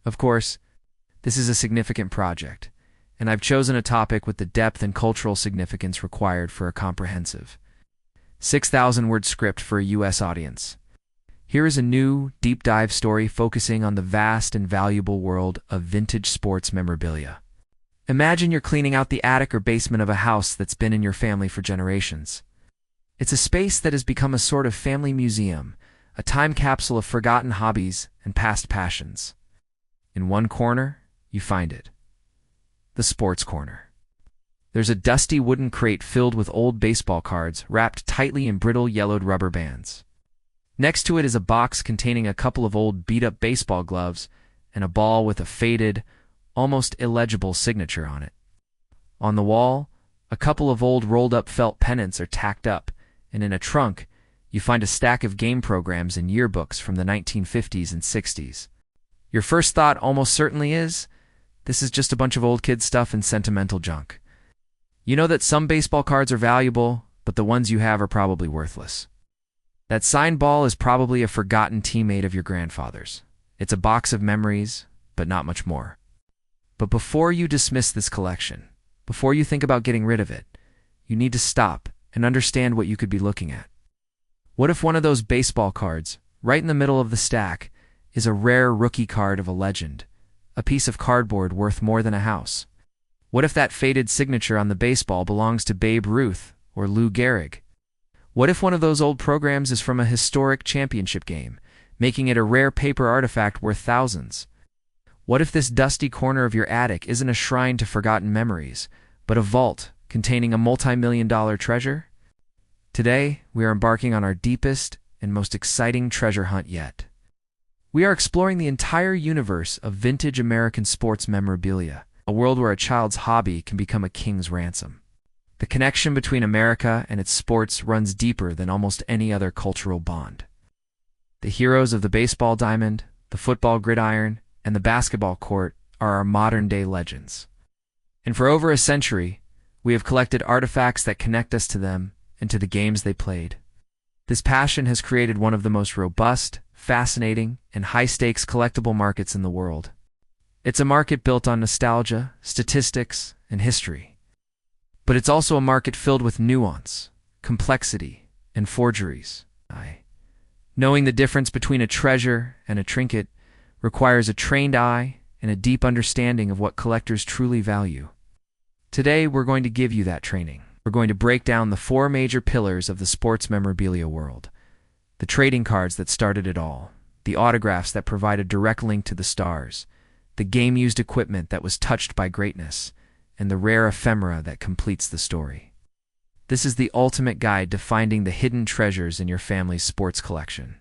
Of course, this is a significant project, and I've chosen a topic with the depth and cultural significance required for a comprehensive 6,000-word script for a U.S. audience. Here is a new, deep-dive story focusing on the vast and valuable world of vintage sports memorabilia. Imagine you're cleaning out the attic or basement of a house that's been in your family for generations. It's a space that has become a sort of family museum, a time capsule of forgotten hobbies and past passions. In one corner, you find it. The sports corner. There's a dusty wooden crate filled with old baseball cards wrapped tightly in brittle yellowed rubber bands. Next to it is a box containing a couple of old beat-up baseball gloves and a ball with a faded, almost illegible signature on it. On the wall, a couple of old rolled-up felt pennants are tacked up, and in a trunk, you find a stack of game programs and yearbooks from the 1950s and 60s. Your first thought almost certainly is, this is just a bunch of old kid stuff and sentimental junk. You know that some baseball cards are valuable, but the ones you have are probably worthless. That signed ball is probably a forgotten teammate of your grandfather's. It's a box of memories, but not much more. But before you dismiss this collection, before you think about getting rid of it, you need to stop and understand what you could be looking at. What if one of those baseball cards, right in the middle of the stack, is a rare rookie card of a legend, a piece of cardboard worth more than a house? What if that faded signature on the baseball belongs to Babe Ruth or Lou Gehrig? What if one of those old programs is from a historic championship game, making it a rare paper artifact worth thousands? What if this dusty corner of your attic isn't a shrine to forgotten memories, but a vault containing a multi-million-dollar treasure? Today, we are embarking on our deepest and most exciting treasure hunt yet. We are exploring the entire universe of vintage American sports memorabilia, a world where a child's hobby can become a king's ransom. The connection between America and its sports runs deeper than almost any other cultural bond. The heroes of the baseball diamond, the football gridiron, and the basketball court are our modern-day legends. And for over a century, we have collected artifacts that connect us to them and to the games they played. This passion has created one of the most robust, fascinating, and high-stakes collectible markets in the world. It's a market built on nostalgia, statistics, and history. But it's also a market filled with nuance, complexity, and forgeries. Knowing the difference between a treasure and a trinket requires a trained eye and a deep understanding of what collectors truly value. Today, we're going to give you that training. We're going to break down the four major pillars of the sports memorabilia world. The trading cards that started it all, the autographs that provide a direct link to the stars, the game-used equipment that was touched by greatness, and the rare ephemera that completes the story. This is the ultimate guide to finding the hidden treasures in your family's sports collection.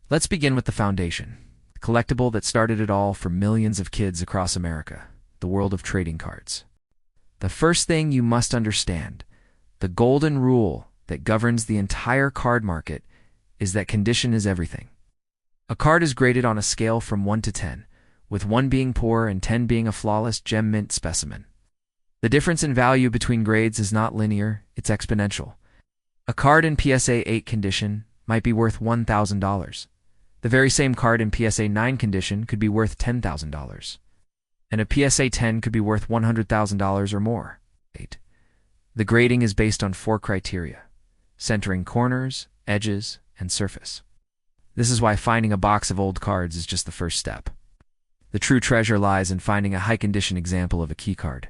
Let's begin with the foundation. Collectible that started it all for millions of kids across America, the world of trading cards. The first thing you must understand, the golden rule that governs the entire card market, is that condition is everything. A card is graded on a scale from 1 to 10, with 1 being poor and 10 being a flawless gem mint specimen. The difference in value between grades is not linear, it's exponential. A card in PSA 8 condition might be worth $1,000. The very same card in PSA 9 condition could be worth $10,000. And a PSA 10 could be worth $100,000 or more. 8. The grading is based on 4 criteria: centering corners, edges, and surface. This is why finding a box of old cards is just the first step. The true treasure lies in finding a high-condition example of a key card.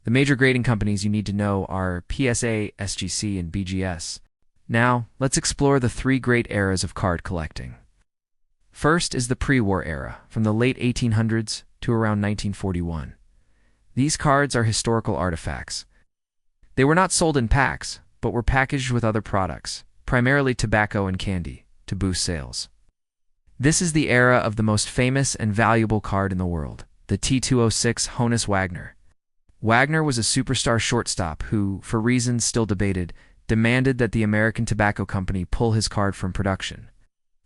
The major grading companies you need to know are PSA, SGC, and BGS. Now, let's explore the 3 great eras of card collecting. First is the pre-war era, from the late 1800s to around 1941. These cards are historical artifacts. They were not sold in packs, but were packaged with other products, primarily tobacco and candy, to boost sales. This is the era of the most famous and valuable card in the world, the T206 Honus Wagner. Wagner was a superstar shortstop who, for reasons still debated, demanded that the American Tobacco Company pull his card from production.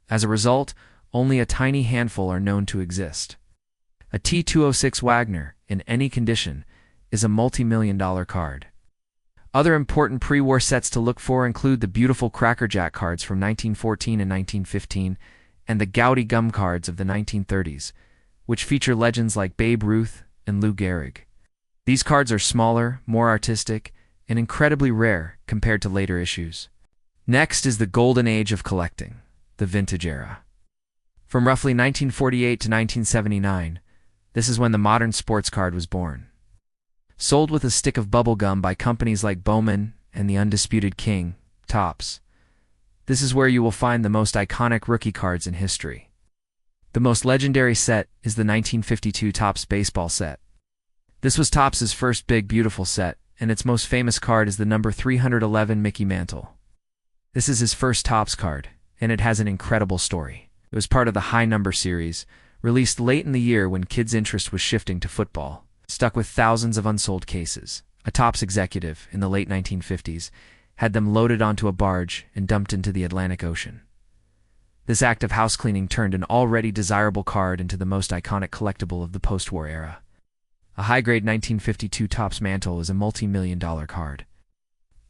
As a result, only a tiny handful are known to exist. A T206 Wagner, in any condition, is a multi-million-dollar card. Other important pre-war sets to look for include the beautiful Cracker Jack cards from 1914 and 1915 and the Gouty gum cards of the 1930s, which feature legends like Babe Ruth and Lou Gehrig. These cards are smaller, more artistic, and incredibly rare compared to later issues. Next is the golden age of collecting, the vintage era. From roughly 1948 to 1979, this is when the modern sports card was born. Sold with a stick of bubble gum by companies like Bowman and the Undisputed King, Topps. This is where you will find the most iconic rookie cards in history. The most legendary set is the 1952 Topps baseball set. This was Topps' first big, beautiful set, and its most famous card is the number 311 Mickey Mantle. This is his first Topps card, and it has an incredible story. It was part of the high number series, released late in the year when kids' interest was shifting to football. Stuck with thousands of unsold cases, a Topps executive in the late 1950s had them loaded onto a barge and dumped into the Atlantic Ocean. This act of housecleaning turned an already desirable card into the most iconic collectible of the post-war era. A high-grade 1952 Topps Mantle is a multi-million-dollar card.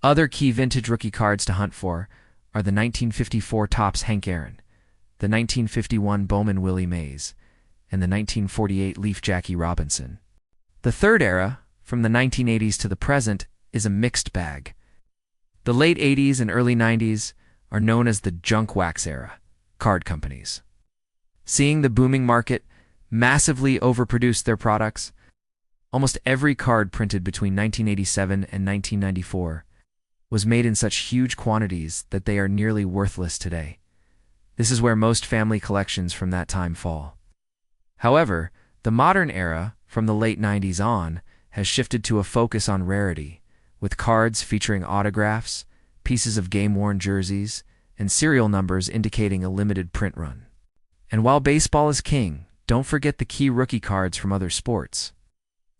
Other key vintage rookie cards to hunt for are the 1954 Topps Hank Aaron, the 1951 Bowman Willie Mays, and the 1948 Leaf Jackie Robinson. The third era, from the 1980s to the present, is a mixed bag. The late 80s and early 90s are known as the junk wax era, card companies. Seeing the booming market massively overproduce their products, almost every card printed between 1987 and 1994 was made in such huge quantities that they are nearly worthless today. This is where most family collections from that time fall. However, the modern era, from the late 90s on, has shifted to a focus on rarity, with cards featuring autographs, pieces of game-worn jerseys, and serial numbers indicating a limited print run. And while baseball is king, don't forget the key rookie cards from other sports.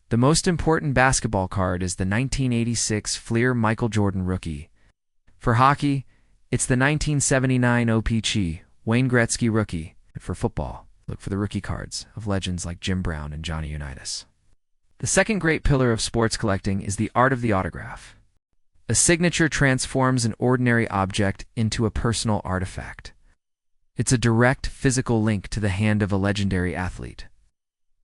The most important basketball card is the 1986 Fleer Michael Jordan rookie. For hockey, it's the 1979 O.P.C. Wayne Gretzky rookie. And for football, look for the rookie cards of legends like Jim Brown and Johnny Unitas. The second great pillar of sports collecting is the art of the autograph. A signature transforms an ordinary object into a personal artifact. It's a direct physical link to the hand of a legendary athlete.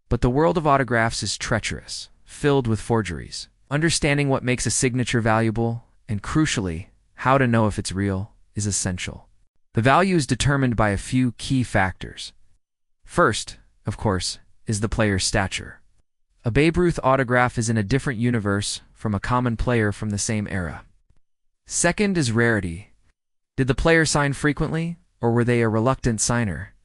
But the world of autographs is treacherous, filled with forgeries. Understanding what makes a signature valuable, and crucially, how to know if it's real, is essential. The value is determined by a few key factors. First, of course, is the player's stature. A Babe Ruth autograph is in a different universe from a common player from the same era. Second is rarity. Did the player sign frequently, or were they a reluctant signer?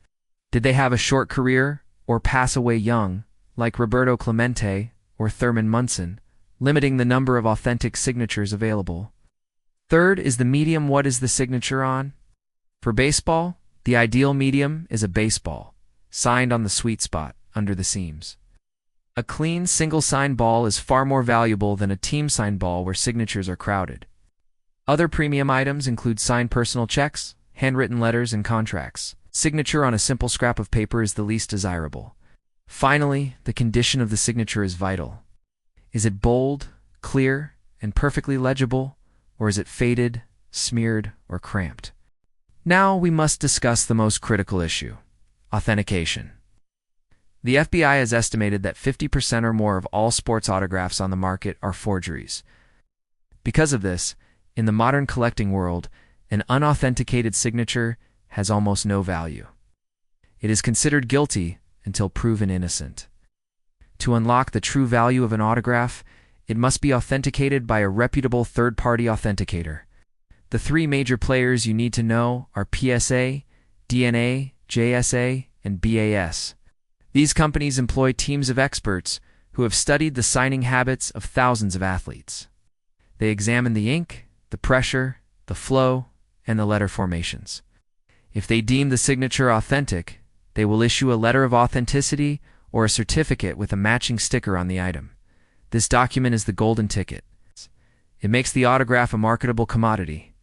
Did they have a short career, or pass away young, like Roberto Clemente or Thurman Munson, limiting the number of authentic signatures available? Third is the medium. What is the signature on? For baseball, the ideal medium is a baseball, signed on the sweet spot, under the seams. A clean, single-sign ball is far more valuable than a team-signed ball where signatures are crowded. Other premium items include signed personal checks, handwritten letters, and contracts. Signature on a simple scrap of paper is the least desirable. Finally, the condition of the signature is vital. Is it bold, clear, and perfectly legible, or is it faded, smeared, or cramped? Now we must discuss the most critical issue: authentication. The FBI has estimated that 50% or more of all sports autographs on the market are forgeries. Because of this, in the modern collecting world, an unauthenticated signature has almost no value. It is considered guilty until proven innocent. To unlock the true value of an autograph, it must be authenticated by a reputable third-party authenticator. The three major players you need to know are PSA, DNA, JSA, and BAS. These companies employ teams of experts who have studied the signing habits of thousands of athletes. They examine the ink, the pressure, the flow, and the letter formations. If they deem the signature authentic, they will issue a letter of authenticity or a certificate with a matching sticker on the item. This document is the golden ticket. It makes the autograph a marketable commodity.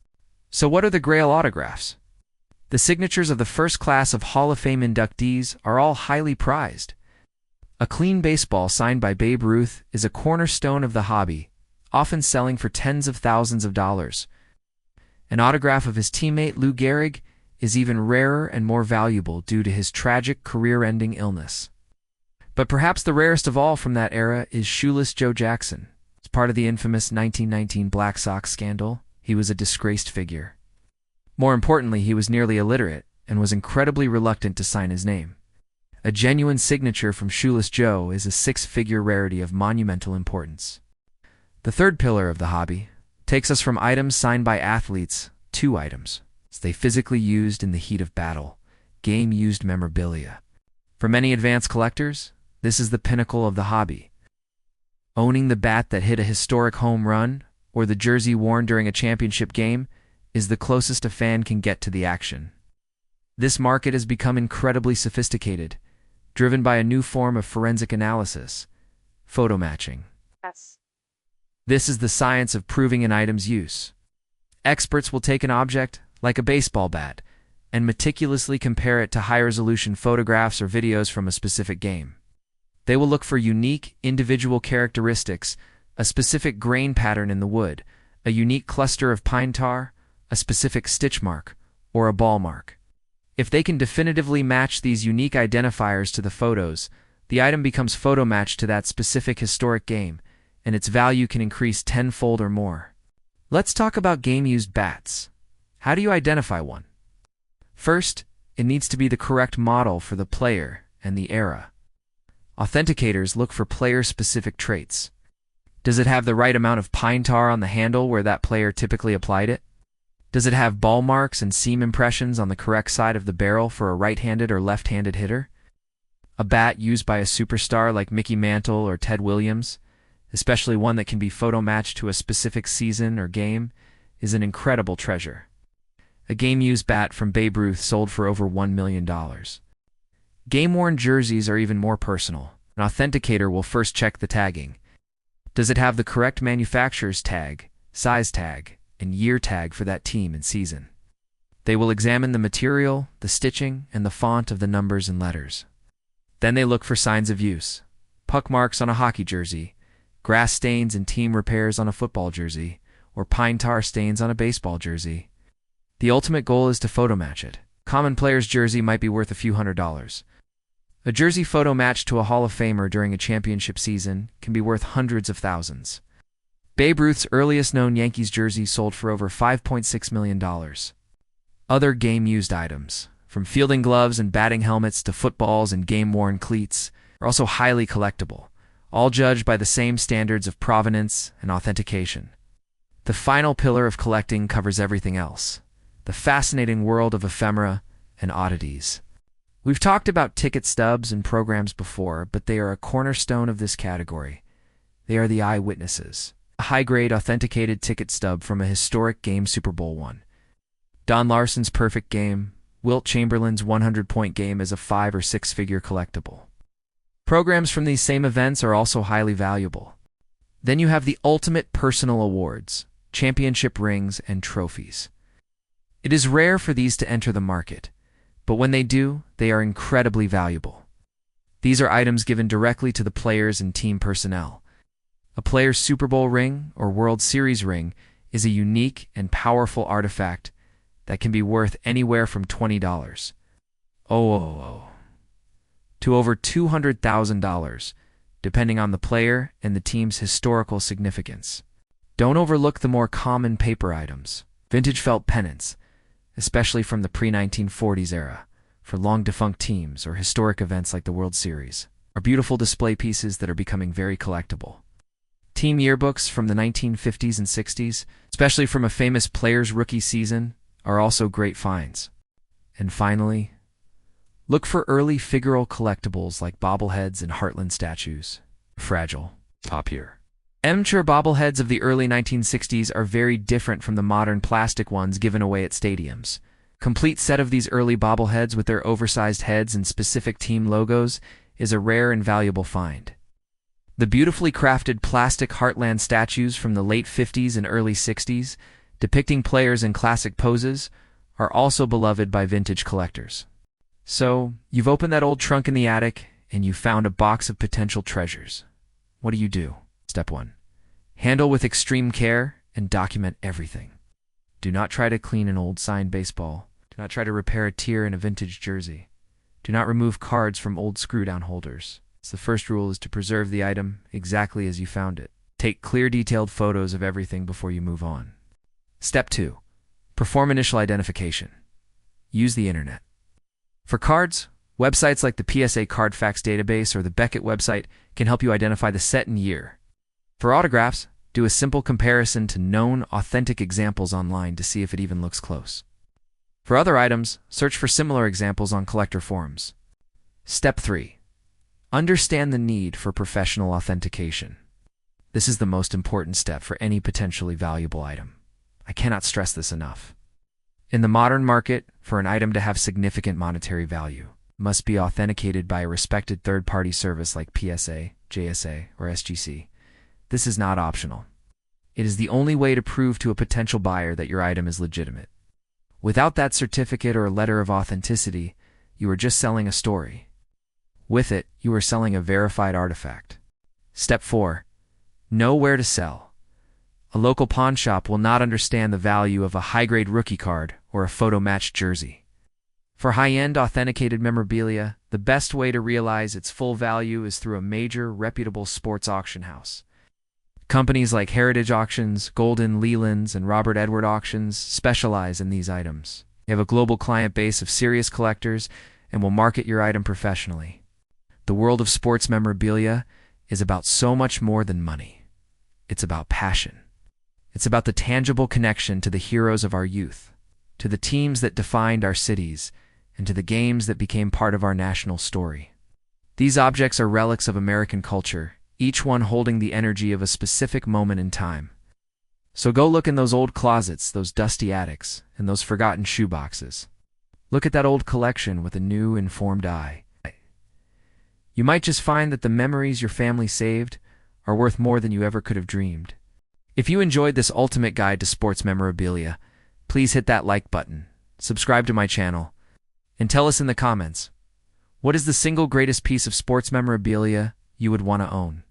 So what are the Grail autographs? The signatures of the first class of Hall of Fame inductees are all highly prized. A clean baseball signed by Babe Ruth is a cornerstone of the hobby, often selling for tens of thousands of dollars. An autograph of his teammate Lou Gehrig is even rarer and more valuable due to his tragic career-ending illness. But perhaps the rarest of all from that era is Shoeless Joe Jackson. As part of the infamous 1919 Black Sox scandal, he was a disgraced figure. More importantly, he was nearly illiterate and was incredibly reluctant to sign his name. A genuine signature from Shoeless Joe is a six-figure rarity of monumental importance. The third pillar of the hobby takes us from items signed by athletes to items they physically used in the heat of battle, game-used memorabilia. For many advanced collectors, this is the pinnacle of the hobby. Owning the bat that hit a historic home run or the jersey worn during a championship game is the closest a fan can get to the action. This market has become incredibly sophisticated, driven by a new form of forensic analysis, photo matching. Yes. This is the science of proving an item's use. Experts will take an object, like a baseball bat, and meticulously compare it to high-resolution photographs or videos from a specific game. They will look for unique, individual characteristics, a specific grain pattern in the wood, a unique cluster of pine tar, a specific stitch mark, or a ball mark. If they can definitively match these unique identifiers to the photos, the item becomes photo matched to that specific historic game, and its value can increase tenfold or more. Let's talk about game-used bats. How do you identify one? First, it needs to be the correct model for the player and the era. Authenticators look for player-specific traits. Does it have the right amount of pine tar on the handle where that player typically applied it? Does it have ball marks and seam impressions on the correct side of the barrel for a right-handed or left-handed hitter? A bat used by a superstar like Mickey Mantle or Ted Williams, especially one that can be photo-matched to a specific season or game, is an incredible treasure. A game-used bat from Babe Ruth sold for over $1 million. Game-worn jerseys are even more personal. An authenticator will first check the tagging. Does it have the correct manufacturer's tag, size tag, and year tag for that team and season? They will examine the material, the stitching, and the font of the numbers and letters. Then they look for signs of use: puck marks on a hockey jersey, grass stains and team repairs on a football jersey, or pine tar stains on a baseball jersey. The ultimate goal is to photo match it. Common player's jersey might be worth a few $100s. A jersey photo matched to a Hall of Famer during a championship season can be worth hundreds of thousands. Babe Ruth's earliest known Yankees jersey sold for over $5.6 million. Other game-used items, from fielding gloves and batting helmets to footballs and game-worn cleats, are also highly collectible, all judged by the same standards of provenance and authentication. The final pillar of collecting covers everything else: the fascinating world of ephemera and oddities. We've talked about ticket stubs and programs before, but they are a cornerstone of this category. They are the eyewitnesses. A high-grade authenticated ticket stub from a historic game, Super Bowl I. Don Larson's perfect game, Wilt Chamberlain's 100-point game is a 5- or 6-figure collectible. Programs from these same events are also highly valuable. Then you have the ultimate personal awards, championship rings, and trophies. It is rare for these to enter the market, but when they do, they are incredibly valuable. These are items given directly to the players and team personnel. A player's Super Bowl ring or World Series ring is a unique and powerful artifact that can be worth anywhere from $20 to over $200,000, depending on the player and the team's historical significance. Don't overlook the more common paper items. Vintage felt pennants, especially from the pre-1940s era, for long-defunct teams or historic events like the World Series, are beautiful display pieces that are becoming very collectible. Team yearbooks from the 1950s and 60s, especially from a famous player's rookie season, are also great finds. And finally, look for early figural collectibles like bobbleheads and Heartland statues. Fragile. Popular. Amateur bobbleheads of the early 1960s are very different from the modern plastic ones given away at stadiums. Complete set of these early bobbleheads with their oversized heads and specific team logos is a rare and valuable find. The beautifully crafted plastic Heartland statues from the late 50s and early 60s, depicting players in classic poses, are also beloved by vintage collectors. So, you've opened that old trunk in the attic, and you found a box of potential treasures. What do? Step 1. Handle with extreme care and document everything. Do not try to clean an old signed baseball. Do not try to repair a tear in a vintage jersey. Do not remove cards from old screw-down holders. So the first rule is to preserve the item exactly as you found it. Take clear, detailed photos of everything before you move on. Step 2. Perform initial identification. Use the internet. For cards, websites like the PSA Cardfax database or the Beckett website can help you identify the set and year. For autographs, do a simple comparison to known, authentic examples online to see if it even looks close. For other items, search for similar examples on collector forums. Step 3. Understand the need for professional authentication. This is the most important step for any potentially valuable item. I cannot stress this enough. In the modern market, for an item to have significant monetary value, it must be authenticated by a respected third-party service like PSA, JSA, or SGC. This is not optional. It is the only way to prove to a potential buyer that your item is legitimate. Without that certificate or letter of authenticity, you are just selling a story. With it, you are selling a verified artifact. Step 4. Know where to sell. A local pawn shop will not understand the value of a high-grade rookie card or a photo-matched jersey. For high-end authenticated memorabilia, the best way to realize its full value is through a major, reputable sports auction house. Companies like Heritage Auctions, Golden, Leland's, and Robert Edward Auctions specialize in these items. They have a global client base of serious collectors and will market your item professionally. The world of sports memorabilia is about so much more than money. It's about passion. It's about the tangible connection to the heroes of our youth, to the teams that defined our cities, and to the games that became part of our national story. These objects are relics of American culture, each one holding the energy of a specific moment in time. So go look in those old closets, those dusty attics, and those forgotten shoeboxes. Look at that old collection with a new, informed eye. You might just find that the memories your family saved are worth more than you ever could have dreamed. If you enjoyed this ultimate guide to sports memorabilia, please hit that like button, subscribe to my channel, and tell us in the comments, what is the single greatest piece of sports memorabilia you would want to own?